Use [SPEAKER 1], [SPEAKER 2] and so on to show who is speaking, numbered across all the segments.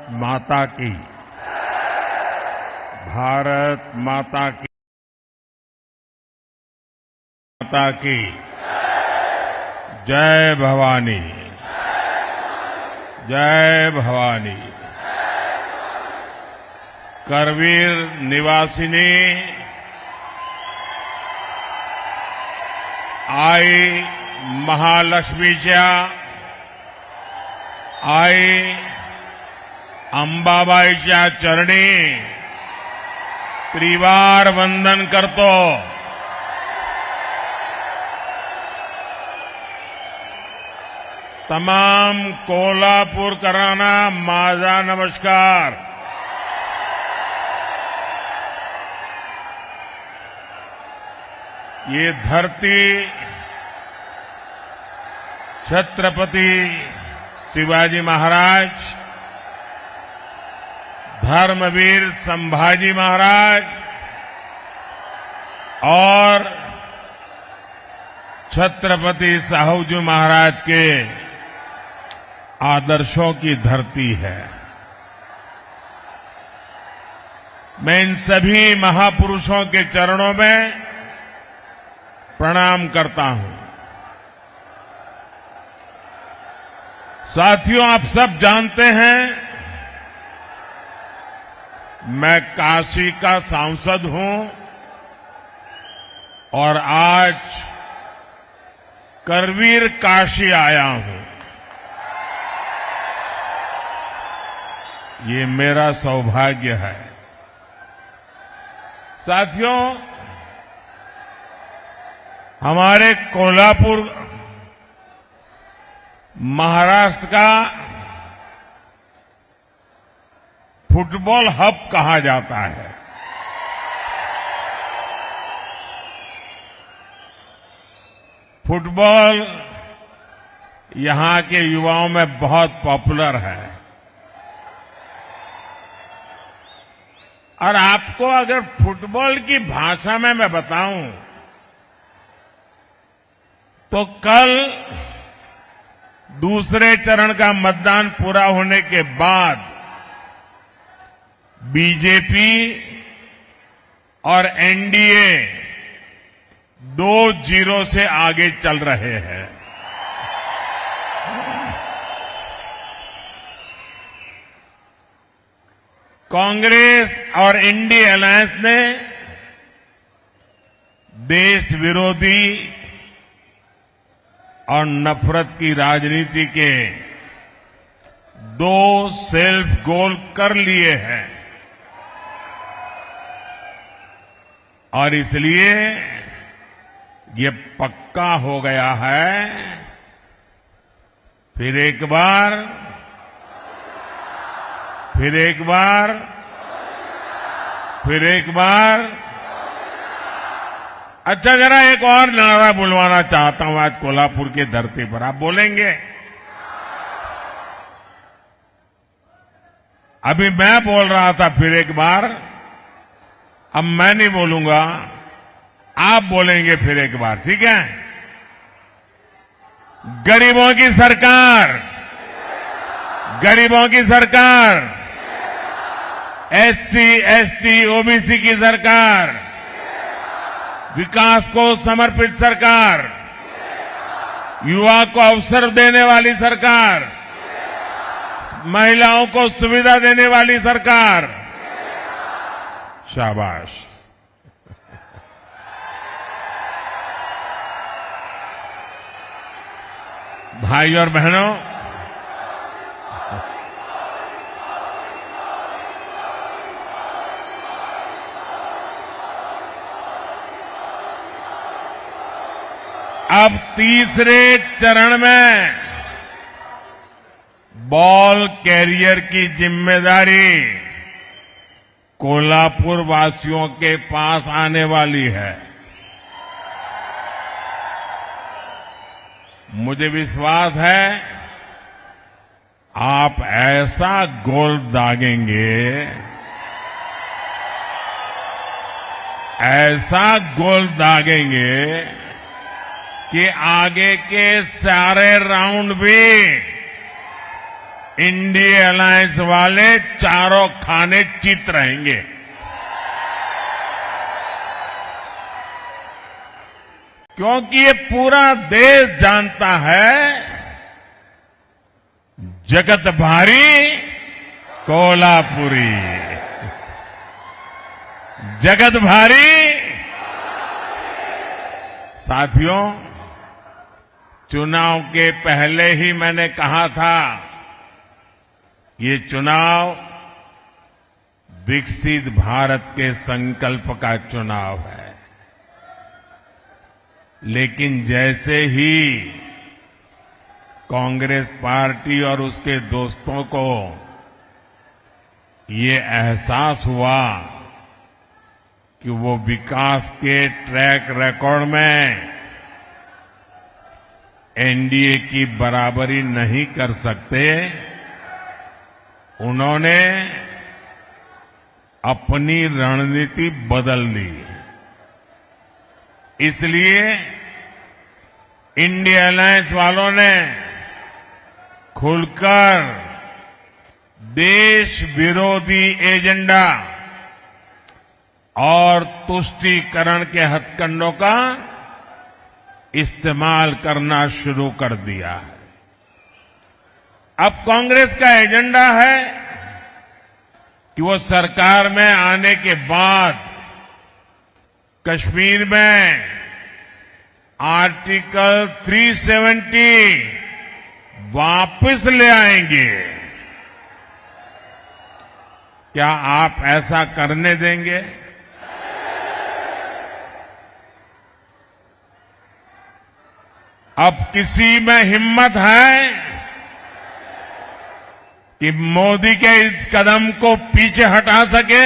[SPEAKER 1] माता की, भारत माता की, माता की जय भवानी, जय भवानी। करवीर निवासिनी आई महालक्ष्मीच्या, आई अंबाबाईच्या चरणी त्रिवार वंदन करतो। तमाम कोल्हापूरकरांना माझा नमस्कार। ये धरती छत्रपति शिवाजी महाराज, धर्मवीर संभाजी महाराज और छत्रपति साहूजी महाराज के आदर्शों की धरती है। मैं इन सभी महापुरुषों के चरणों में प्रणाम करता हूं। साथियों, आप सब जानते हैं मैं काशी का सांसद हूं और आज करवीर काशी आया हूं। ये मेरा सौभाग्य है। साथियों, हमारे कोल्हापुर महाराष्ट्र का फुटबॉल हब कहा जाता है। फुटबॉल यहां के युवाओं में बहुत पॉपुलर है और आपको अगर फुटबॉल की भाषा में मैं बताऊं तो कल दूसरे चरण का मतदान पूरा होने के बाद बीजेपी और एनडीए 2-0 से आगे चल रहे हैं। कांग्रेस और इंडिया अलायंस ने देश विरोधी और नफरत की राजनीति के 2 सेल्फ गोल कर लिए हैं और इसलिए ये पक्का हो गया है। फिर एक बार अच्छा, जरा एक और नारा बुलवाना चाहता हूं आज कोल्हापुर की धरती पर। आप बोलेंगे? अभी मैं बोल रहा था फिर एक बार, अब मैं नहीं बोलूंगा, आप बोलेंगे फिर एक बार, ठीक है? गरीबों की सरकार, गरीबों की सरकार, एससी, एसटी, ओबीसी की सरकार, विकास को समर्पित सरकार, युवा को अवसर देने वाली सरकार, महिलाओं को सुविधा देने वाली सरकार। शाबाश। भाई और बहनों, अब तीसरे चरण में बॉल कैरियर की जिम्मेदारी कोल्हापुर वासियों के पास आने वाली है। मुझे विश्वास है आप ऐसा गोल दागेंगे, ऐसा गोल दागेंगे कि आगे के सारे राउंड भी इंडिया अलायंस वाले चारों खाने चित रहेंगे। क्योंकि ये पूरा देश जानता है, जगत भारी कोल्हापुरी, जगत भारी। साथियों, चुनाव के पहले ही मैंने कहा था, ये चुनाव विकसित भारत के संकल्प का चुनाव है। लेकिन जैसे ही कांग्रेस पार्टी और उसके दोस्तों को ये एहसास हुआ कि वो विकास के ट्रैक रिकॉर्ड में एनडीए की बराबरी नहीं कर सकते, उन्होंने अपनी रणनीति बदल दी। इसलिए इंडिया अलायंस वालों ने खुलकर देश विरोधी एजेंडा और तुष्टीकरण के हथकंडों का इस्तेमाल करना शुरू कर दिया है। अब कांग्रेस का एजेंडा है कि वो सरकार में आने के बाद कश्मीर में आर्टिकल 370 वापस ले आएंगे। क्या आप ऐसा करने देंगे? अब किसी में हिम्मत है कि मोदी के इस कदम को पीछे हटा सके?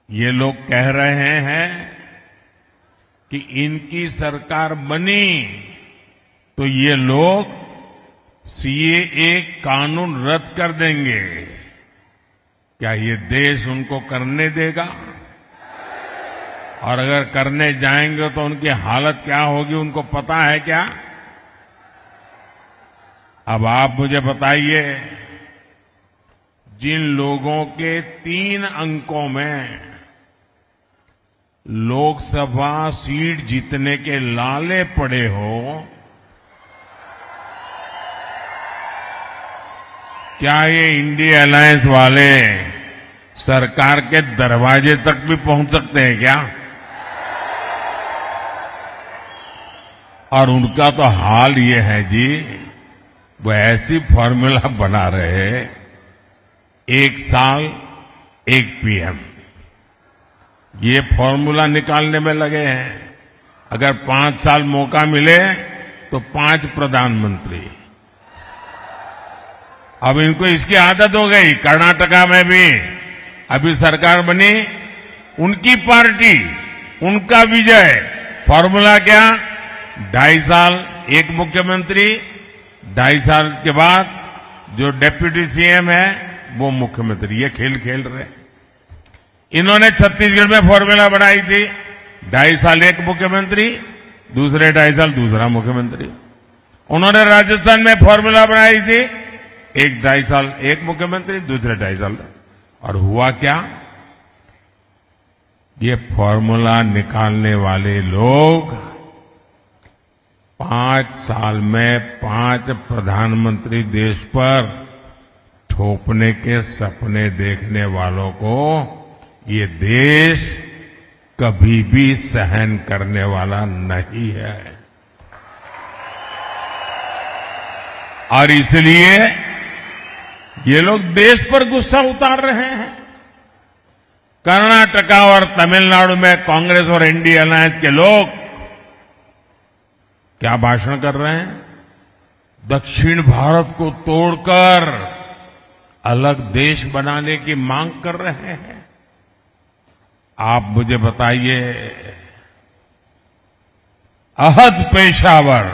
[SPEAKER 1] ये लोग कह रहे हैं कि इनकी सरकार बनी तो ये लोग सीएए कानून रद्द कर देंगे। क्या ये देश उनको करने देगा? और अगर करने जाएंगे तो उनकी हालत क्या होगी, उनको पता है क्या? अब आप मुझे बताइए, जिन लोगों के 3 अंकों में लोकसभा सीट जीतने के लाले पड़े हो, क्या ये इंडिया अलायंस वाले सरकार के दरवाजे तक भी पहुंच सकते हैं क्या? और उनका तो हाल ये है जी, वो ऐसी फॉर्मूला बना रहे, 1 साल 1 पीएम, ये फॉर्मूला निकालने में लगे हैं। अगर 5 साल मौका मिले तो 5 प्रधानमंत्री। अब इनको इसकी आदत हो गई। कर्नाटका में भी अभी सरकार बनी, उनकी पार्टी, उनका विजय। फॉर्मूला क्या? 2.5 साल 1 मुख्यमंत्री, 2.5 साल के बाद जो डेप्यूटी सीएम है वो मुख्यमंत्री। ये खेल खेल रहे। इन्होंने छत्तीसगढ़ में फॉर्मूला बनाई थी, 2.5 साल 1 मुख्यमंत्री, दूसरे 2.5 साल दूसरा मुख्यमंत्री। उन्होंने राजस्थान में फॉर्मूला बनाई थी, 1-2.5 साल 1 मुख्यमंत्री, दूसरे 2.5 साल। और हुआ क्या? ये फॉर्मूला निकालने वाले लोग 5 साल में 5 प्रधानमंत्री देश पर थोपने के सपने देखने वालों को ये देश कभी भी सहन करने वाला नहीं है। और इसलिए ये लोग देश पर गुस्सा उतार रहे हैं। कर्नाटका और तमिलनाडु में कांग्रेस और इंडिया अलायंस के लोग क्या भाषण कर रहे हैं? दक्षिण भारत को तोड़कर अलग देश बनाने की मांग कर रहे हैं। आप मुझे बताइए, अहद पेशावर,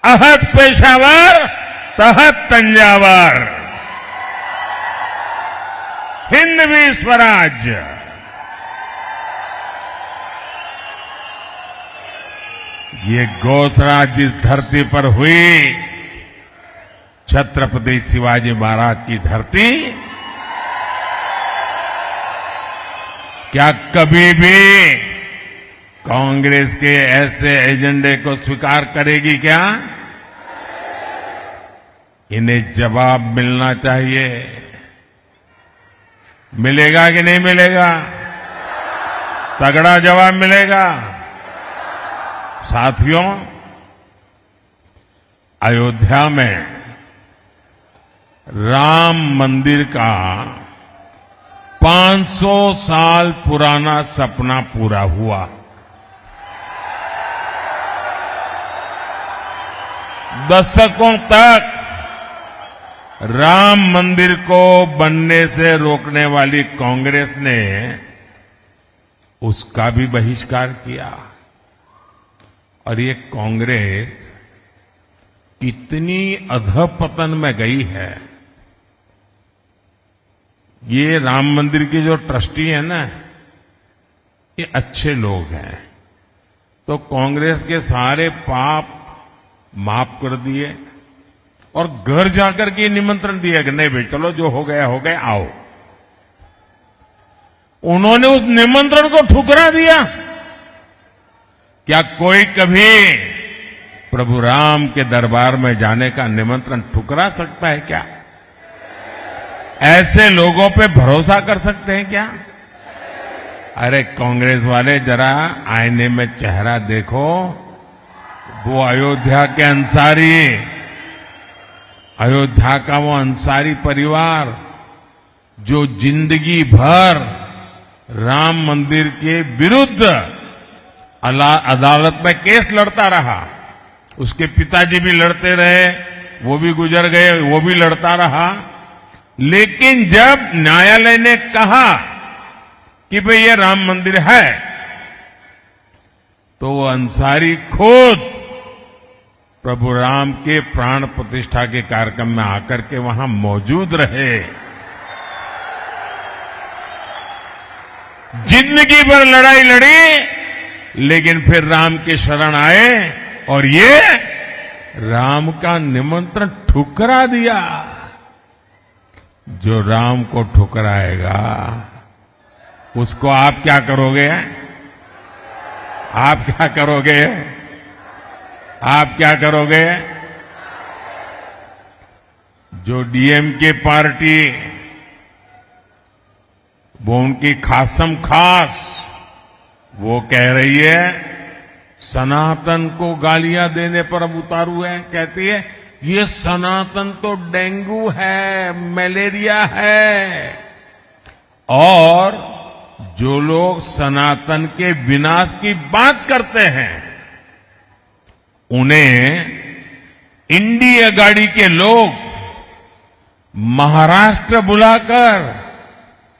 [SPEAKER 1] अहद पेशावर तहत तंजावर, हिंदवी स्वराज्य। ये घोषणा जिस धरती पर हुई, छत्रपति शिवाजी महाराज की धरती, क्या कभी भी कांग्रेस के ऐसे एजेंडे को स्वीकार करेगी क्या? इन्हें जवाब मिलना चाहिए। मिलेगा कि नहीं मिलेगा? तगड़ा जवाब मिलेगा। साथियों, अयोध्या में राम मंदिर का 500 साल पुराना सपना पूरा हुआ। दशकों तक राम मंदिर को बनने से रोकने वाली कांग्रेस ने उसका भी बहिष्कार किया। और ये कांग्रेस कितनी अधपतन में गई है। ये राम मंदिर के जो ट्रस्टी है ना, ये अच्छे लोग हैं, तो कांग्रेस के सारे पाप माफ कर दिए और घर जाकर के निमंत्रण दिया कि नहीं भाई चलो, जो हो गया आओ। उन्होंने उस निमंत्रण को ठुकरा दिया। क्या कोई कभी प्रभु राम के दरबार में जाने का निमंत्रण ठुकरा सकता है क्या? ऐसे लोगों पे भरोसा कर सकते हैं क्या? अरे कांग्रेस वाले, जरा आईने में चेहरा देखो। वो अयोध्या के अंसारी, अयोध्या का वो अंसारी परिवार जो जिंदगी भर राम मंदिर के विरुद्ध अदालत में केस लड़ता रहा। उसके पिताजी भी लड़ते रहे, वो भी गुजर गए, वो भी लड़ता रहा। लेकिन जब न्यायालय ने कहा कि भाई ये राम मंदिर है, तो वो अंसारी खुद प्रभु राम के प्राण प्रतिष्ठा के कार्यक्रम में आकर के वहां मौजूद रहे। जिंदगी भर लड़ाई लड़ी, लेकिन फिर राम के शरण आए और ये राम का निमंत्रण ठुकरा दिया। जो राम को ठुकराएगा उसको आप क्या करोगे? आप क्या करोगे? आप क्या करोगे? जो डीएमके पार्टी, वो उनकी खासम खास वो कह रही है सनातन को गालियां देने पर अब उतारू है। कहती है ये सनातन तो डेंगू है, मलेरिया है। और जो लोग सनातन के विनाश की बात करते हैं, उन्हें इंडिया गाड़ी के लोग महाराष्ट्र बुलाकर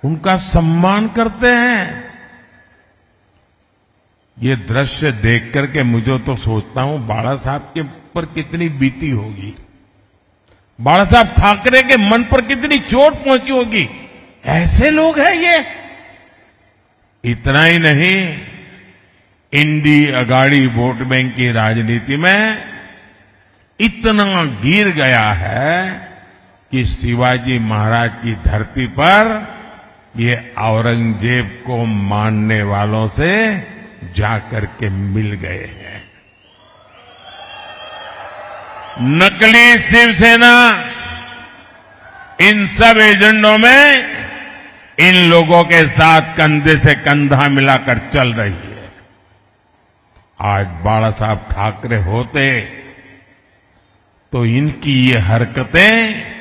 [SPEAKER 1] उनका सम्मान करते हैं। ये दृश्य देख करके मुझे तो सोचता हूं बाला साहब के पर कितनी बीती होगी, बाला साहब ठाकरे के मन पर कितनी चोट पहुंची होगी। ऐसे लोग हैं ये। इतना ही नहीं, इंडी अगाड़ी वोट बैंक की राजनीति में इतना गिर गया है कि शिवाजी महाराज की धरती पर ये औरंगजेब को मानने वालों से जाकर के मिल गए हैं। नकली शिवसेना इन सब एजेंडों में इन लोगों के साथ कंधे से कंधा मिलाकर चल रही है। आज बाला साहब ठाकरे होते तो इनकी ये हरकतें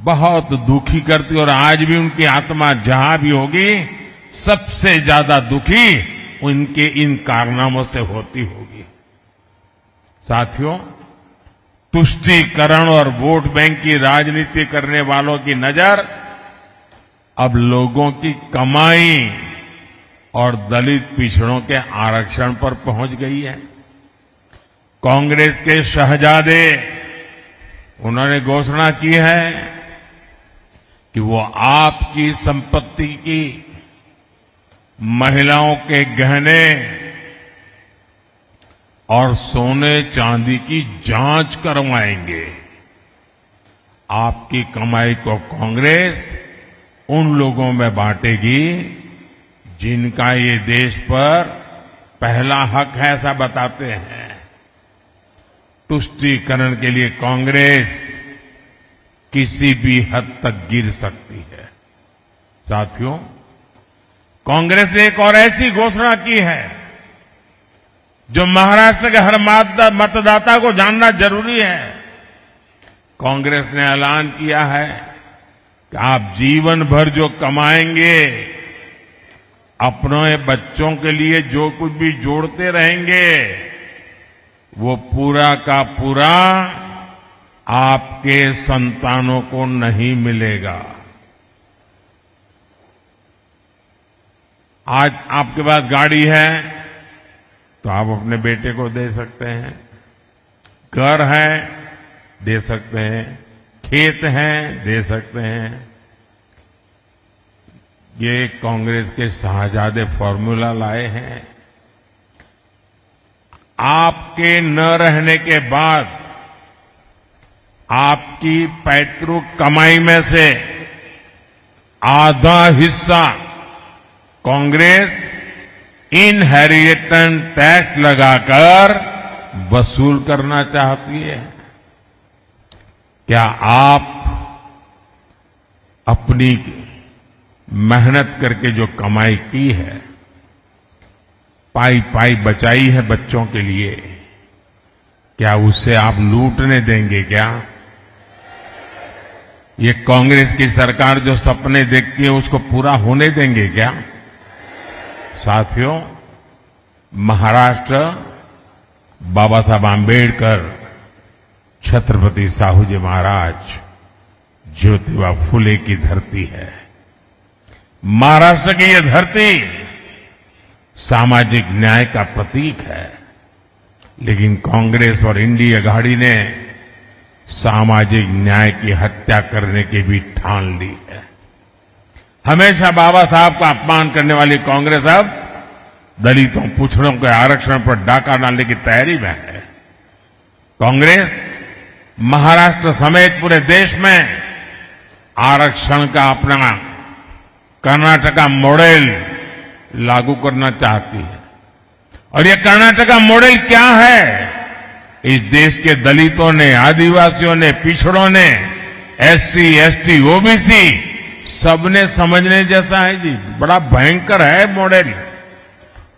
[SPEAKER 1] बहुत दुखी करती, और आज भी उनकी आत्मा जहां भी होगी सबसे ज्यादा दुखी उनके इन कारनामों से होती होगी। साथियों, तुष्टीकरण और वोट बैंक की राजनीति करने वालों की नजर अब लोगों की कमाई और दलित पिछड़ों के आरक्षण पर पहुंच गई है। कांग्रेस के शहजादे, उन्होंने घोषणा की है कि वो आपकी संपत्ति की, महिलाओं के गहने, और सोने चांदी की जांच करवाएंगे। आपकी कमाई को कांग्रेस उन लोगों में बांटेगी जिनका ये देश पर पहला हक है, ऐसा बताते हैं। तुष्टीकरण के लिए कांग्रेस किसी भी हद तक गिर सकती है। साथियों, कांग्रेस ने एक और ऐसी घोषणा की है जो महाराष्ट्र के हर मतदाता को जानना जरूरी है। कांग्रेस ने ऐलान किया है कि आप जीवन भर जो कमाएंगे, अपने बच्चों के लिए जो कुछ भी जोड़ते रहेंगे, वो पूरा का पूरा आपके संतानों को नहीं मिलेगा। आज आपके पास गाड़ी है तो आप अपने बेटे को दे सकते हैं, घर है दे सकते हैं, खेत हैं दे सकते हैं। ये कांग्रेस के शाहजादे फॉर्मूला लाए हैं। आपके न रहने के बाद आपकी पैतृक कमाई में से आधा हिस्सा कांग्रेस इनहेरिटेंस टैक्स लगाकर वसूल करना चाहती है। क्या आप अपनी मेहनत करके जो कमाई की है, पाई पाई बचाई है बच्चों के लिए, क्या उससे आप लूटने देंगे क्या? ये कांग्रेस की सरकार जो सपने देखती है उसको पूरा होने देंगे क्या? साथियों, महाराष्ट्र बाबा साहब आंबेडकर, छत्रपति साहू जी महाराज, ज्योतिबा फुले की धरती है। महाराष्ट्र की यह धरती सामाजिक न्याय का प्रतीक है, लेकिन कांग्रेस और इंडिया अघाड़ी ने सामाजिक न्याय की हत्या करने की भी ठान ली है। हमेशा बाबा साहब का अपमान करने वाली कांग्रेस अब दलितों, पिछड़ों के आरक्षण पर डाका डालने की तैयारी में है। कांग्रेस महाराष्ट्र समेत पूरे देश में आरक्षण का अपना कर्नाटका मॉडल लागू करना चाहती है। और यह कर्नाटका मॉडल क्या है? इस देश के दलितों ने, आदिवासियों ने, पिछड़ों ने, एससी, एसटी, ओबीसी सबने समझने जैसा है जी। बड़ा भयंकर है मॉडल।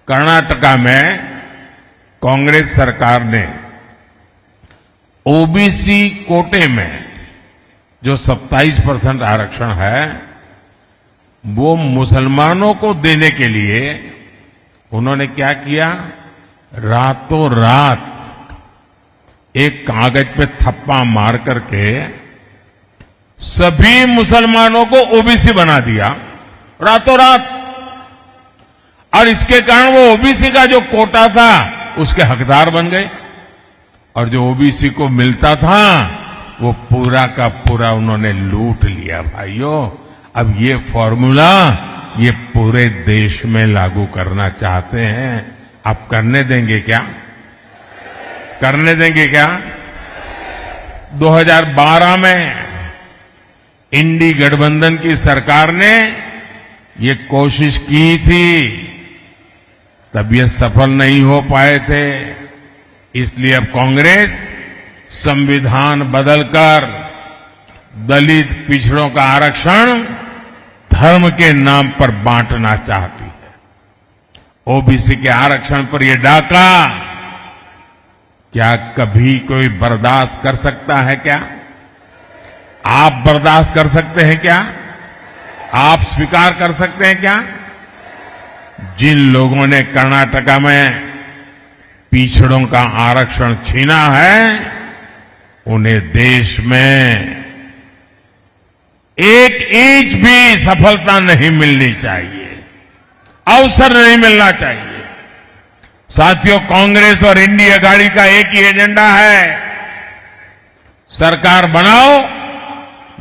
[SPEAKER 1] कर्नाटका में कांग्रेस सरकार ने ओबीसी कोटे में जो 27% आरक्षण है वो मुसलमानों को देने के लिए उन्होंने क्या किया? रातों रात एक कागज पे थप्पा मार करके सभी मुसलमानों को ओबीसी बना दिया, रातों रात। और इसके कारण वो ओबीसी का जो कोटा था उसके हकदार बन गए, और जो ओबीसी को मिलता था वो पूरा का पूरा उन्होंने लूट लिया। भाइयों, अब ये फॉर्मूला ये पूरे देश में लागू करना चाहते हैं। आप करने देंगे क्या? करने देंगे क्या? 2012 में इंडी गठबंधन की सरकार ने ये कोशिश की थी, तब ये सफल नहीं हो पाए थे। इसलिए अब कांग्रेस संविधान बदलकर दलित, पिछड़ों का आरक्षण धर्म के नाम पर बांटना चाहती है। ओबीसी के आरक्षण पर यह डाका क्या कभी कोई बर्दाश्त कर सकता है क्या? आप बर्दाश्त कर सकते हैं क्या? आप स्वीकार कर सकते हैं क्या? जिन लोगों ने कर्नाटका में पिछड़ों का आरक्षण छीना है, उन्हें देश में एक इंच भी सफलता नहीं मिलनी चाहिए, अवसर नहीं मिलना चाहिए। साथियों, कांग्रेस और इंडिया अघाड़ी का एक ही एजेंडा है, सरकार बनाओ,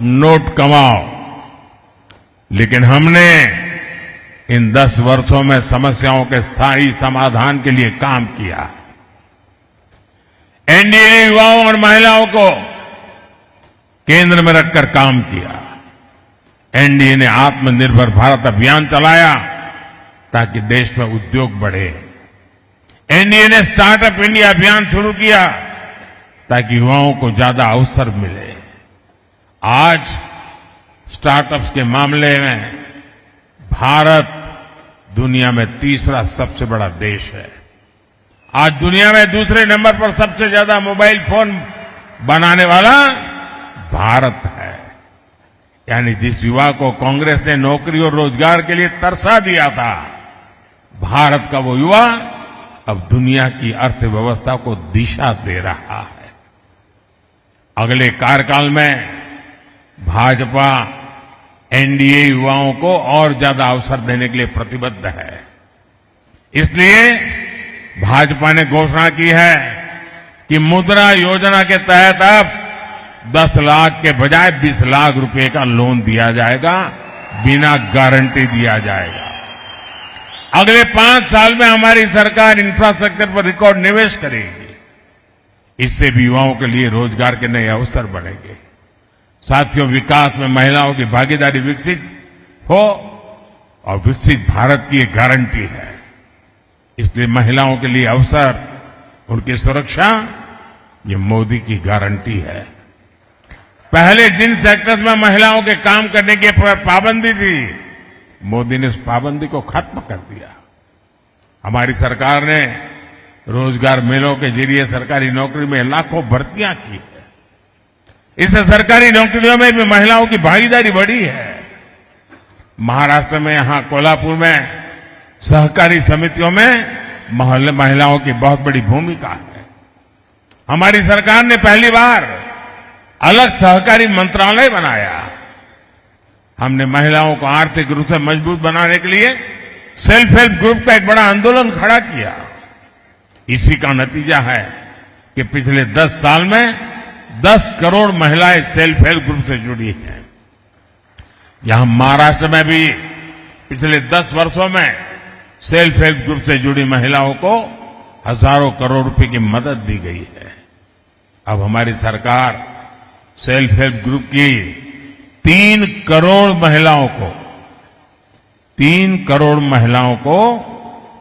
[SPEAKER 1] नोट कमाओ। लेकिन हमने इन 10 वर्षों में समस्याओं के स्थायी समाधान के लिए काम किया। एनडीए ने युवाओं और महिलाओं को केंद्र में रखकर काम किया। एनडीए ने आत्मनिर्भर भारत अभियान चलाया ताकि देश में उद्योग बढ़े। एनडीए ने स्टार्टअप इंडिया अभियान शुरू किया ताकि युवाओं को ज्यादा अवसर मिले। आज स्टार्टअप्स के मामले में भारत दुनिया में तीसरा सबसे बड़ा देश है। आज दुनिया में दूसरे नंबर पर सबसे ज्यादा मोबाइल फोन बनाने वाला भारत है। यानी जिस युवा को कांग्रेस ने नौकरी और रोजगार के लिए तरसा दिया था, भारत का वो युवा अब दुनिया की अर्थव्यवस्था को दिशा दे रहा है। अगले कार्यकाल में भाजपा एनडीए युवाओं को और ज्यादा अवसर देने के लिए प्रतिबद्ध है। इसलिए भाजपा ने घोषणा की है कि मुद्रा योजना के तहत अब 10 लाख के बजाय 20 लाख रुपए का लोन दिया जाएगा, बिना गारंटी दिया जाएगा। अगले 5 साल में हमारी सरकार इंफ्रास्ट्रक्चर पर रिकॉर्ड निवेश करेगी। इससे भी युवाओं के लिए रोजगार के नए अवसर बनेंगे। साथियों, विकास में महिलाओं की भागीदारी विकसित हो और विकसित भारत की एक गारंटी है। इसलिए महिलाओं के लिए अवसर, उनकी सुरक्षा, ये मोदी की गारंटी है। पहले जिन सेक्टर्स में महिलाओं के काम करने की पाबंदी थी, मोदी ने उस पाबंदी को खत्म कर दिया। हमारी सरकार ने रोजगार मेलों के जरिए सरकारी नौकरी में लाखों भर्तियां की है। इससे सरकारी नौकरियों में भी महिलाओं की भागीदारी बढ़ी है। महाराष्ट्र में, यहां कोल्हापुर में सहकारी समितियों में महिलाओं की बहुत बड़ी भूमिका है। हमारी सरकार ने पहली बार अलग सहकारी मंत्रालय बनाया। हमने महिलाओं को आर्थिक रूप से मजबूत बनाने के लिए सेल्फ हेल्प ग्रुप का एक बड़ा आंदोलन खड़ा किया। इसी का नतीजा है कि पिछले 10 साल में 10 करोड़ महिलाएं सेल्फ हेल्प ग्रुप से जुड़ी हैं। यहां महाराष्ट्र में भी पिछले 10 वर्षों में सेल्फ हेल्प ग्रुप से जुड़ी महिलाओं को हजारों करोड़ रुपए की मदद दी गई है। अब हमारी सरकार सेल्फ हेल्प ग्रुप की 3 करोड़ महिलाओं को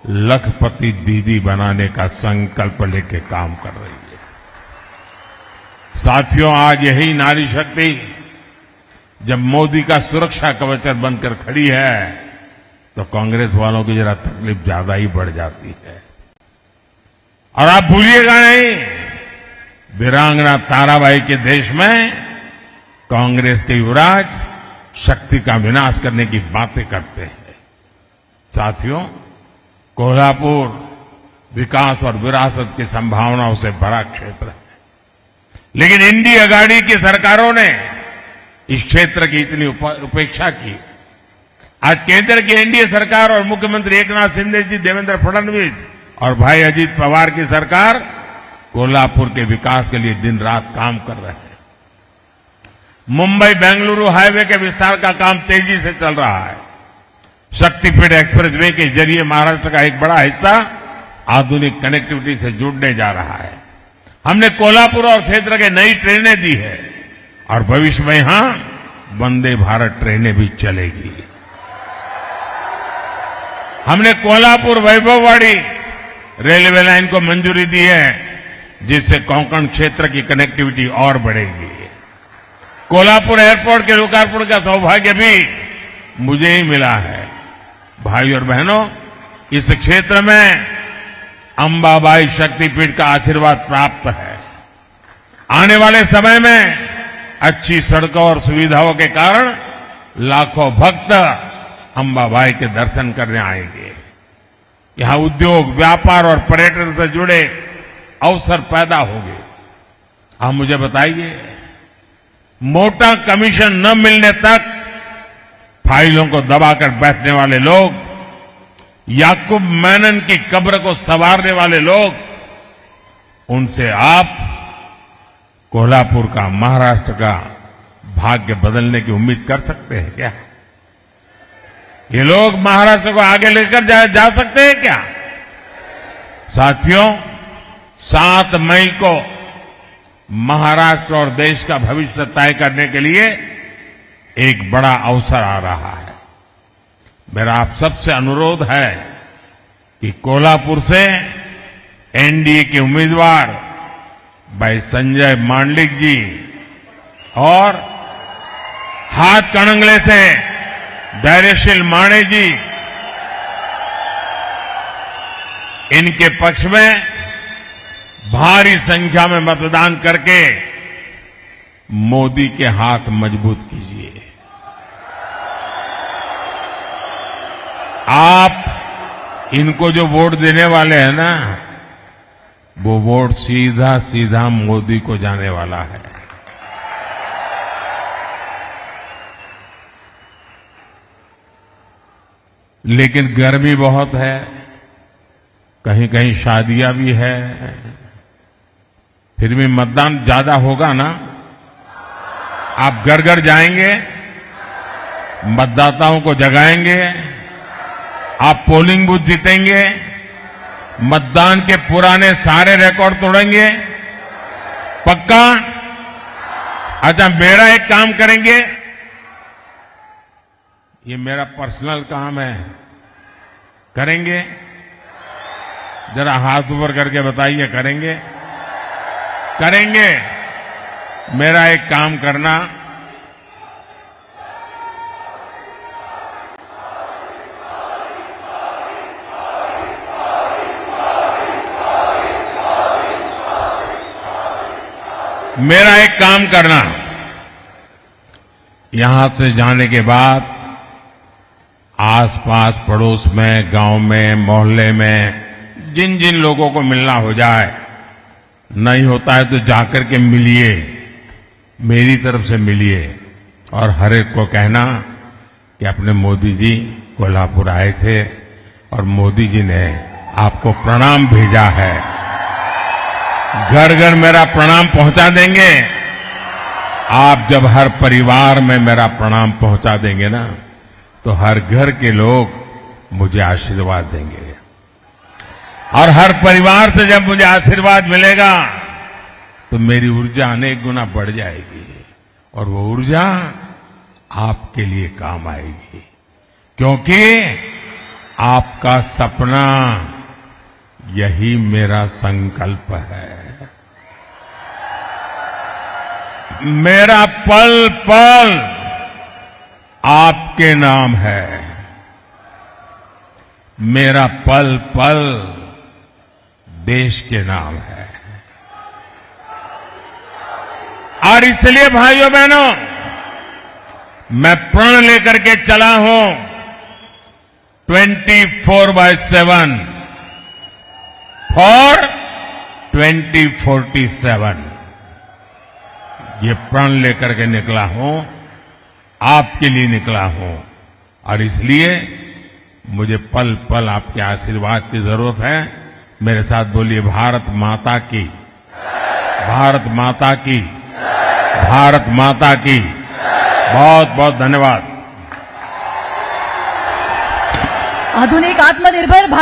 [SPEAKER 1] लखपति दीदी बनाने का संकल्प लेके काम कर रही है। साथियों, आज यही नारी शक्ति जब मोदी का सुरक्षा कवच बनकर खड़ी है, तो कांग्रेस वालों की जरा तकलीफ ज्यादा ही बढ़ जाती है। और आप भूलिएगा नहीं, वीरांगना ताराबाई के देश में कांग्रेस के युवराज शक्ति का विनाश करने की बातें करते हैं। साथियों, कोल्हापुर विकास और विरासत की संभावनाओं से भरा क्षेत्र है, लेकिन इंडिया आघाड़ी की सरकारों ने इस क्षेत्र की इतनी उपेक्षा की। आज केंद्र की एनडीए सरकार और मुख्यमंत्री एकनाथ शिंदे जी, देवेंद्र फडणवीस और भाई अजीत पवार की सरकार कोल्हापुर के विकास के लिए दिन रात काम कर रहे हैं। मुंबई बेंगलुरु हाईवे के विस्तार का काम तेजी से चल रहा है। शक्तिपीठ एक्सप्रेसवे के जरिए महाराष्ट्र का एक बड़ा हिस्सा आधुनिक कनेक्टिविटी से जुड़ने जा रहा है। हमने कोल्हापुर और क्षेत्र के नई ट्रेनें दी है और भविष्य में यहां वंदे भारत ट्रेनें भी चलेगी। हमने कोल्हापुर वैभववाड़ी रेलवे लाइन को मंजूरी दी है, जिससे कोंकण क्षेत्र की कनेक्टिविटी और बढ़ेगी। कोल्हापुर एयरपोर्ट के लोकार्पण का सौभाग्य भी मुझे ही मिला है। भाई और बहनों, इस क्षेत्र में अंबाबाई शक्तिपीठ का आशीर्वाद प्राप्त है। आने वाले समय में अच्छी सड़कों और सुविधाओं के कारण लाखों भक्त अंबाबाई के दर्शन करने आएंगे। यहां उद्योग, व्यापार और पर्यटन से जुड़े अवसर पैदा होंगे। आप मुझे बताइए, मोटा कमीशन न मिलने तक फाइलों को दबाकर बैठने वाले लोग, याकूब मेनन की कब्र को संवारने वाले लोग, उनसे आप कोल्हापुर का, महाराष्ट्र का भाग्य बदलने की उम्मीद कर सकते हैं क्या? ये लोग महाराष्ट्र को आगे लेकर जा सकते हैं क्या? साथियों, 7 मई को महाराष्ट्र और देश का भविष्य तय करने के लिए एक बड़ा अवसर आ रहा है। मेरा आप सबसे अनुरोध है कि कोल्हापुर से एनडीए के उम्मीदवार भाई संजय मांडलिक जी और हाथ कणंगले से धैर्यशील माणे जी, इनके पक्ष में भारी संख्या में मतदान करके मोदी के हाथ मजबूत कीजिए। आप इनको जो वोट देने वाले हैं ना, वो वोट सीधा सीधा मोदी को जाने वाला है। लेकिन गर्मी बहुत है, कहीं कहीं शादियां भी है, फिर भी मतदान ज्यादा होगा ना। आप घर घर जाएंगे, मतदाताओं को जगाएंगे, आप पोलिंग बूथ जीतेंगे, मतदान के पुराने सारे रिकॉर्ड तोड़ेंगे, पक्का? अच्छा, मेरा एक काम करेंगे, ये मेरा पर्सनल काम है, करेंगे? जरा हाथ ऊपर करके बताइए, करेंगे? करेंगे। मेरा एक काम करना, यहां से जाने के बाद आसपास पड़ोस में, गांव में, मोहल्ले में जिन जिन लोगों को मिलना हो जाए, नहीं होता है तो जाकर के मिलिए, मेरी तरफ से मिलिए, और हर एक को कहना कि अपने मोदी जी कोल्हापुर आए थे और मोदी जी ने आपको प्रणाम भेजा है। घर घर मेरा प्रणाम पहुंचा देंगे। आप जब हर परिवार में मेरा प्रणाम पहुंचा देंगे ना, तो हर घर के लोग मुझे आशीर्वाद देंगे, और हर परिवार से जब मुझे आशीर्वाद मिलेगा तो मेरी ऊर्जा अनेक गुना बढ़ जाएगी, और वो ऊर्जा आपके लिए काम आएगी, क्योंकि आपका सपना, यही मेरा संकल्प है। मेरा पल पल आपके नाम है, मेरा पल पल देश के नाम है। और इसलिए भाइयों बहनों, मैं प्रण लेकर के चला हूं 24/7 फॉर 2047। ये प्रण लेकर के निकला हूं, आपके लिए निकला हूं, और इसलिए मुझे पल पल आपके आशीर्वाद की जरूरत है। मेरे साथ बोलिए, भारत माता की, भारत माता की, भारत माता की। बहुत बहुत धन्यवाद।
[SPEAKER 2] आधुनिक आत्मनिर्भर भारत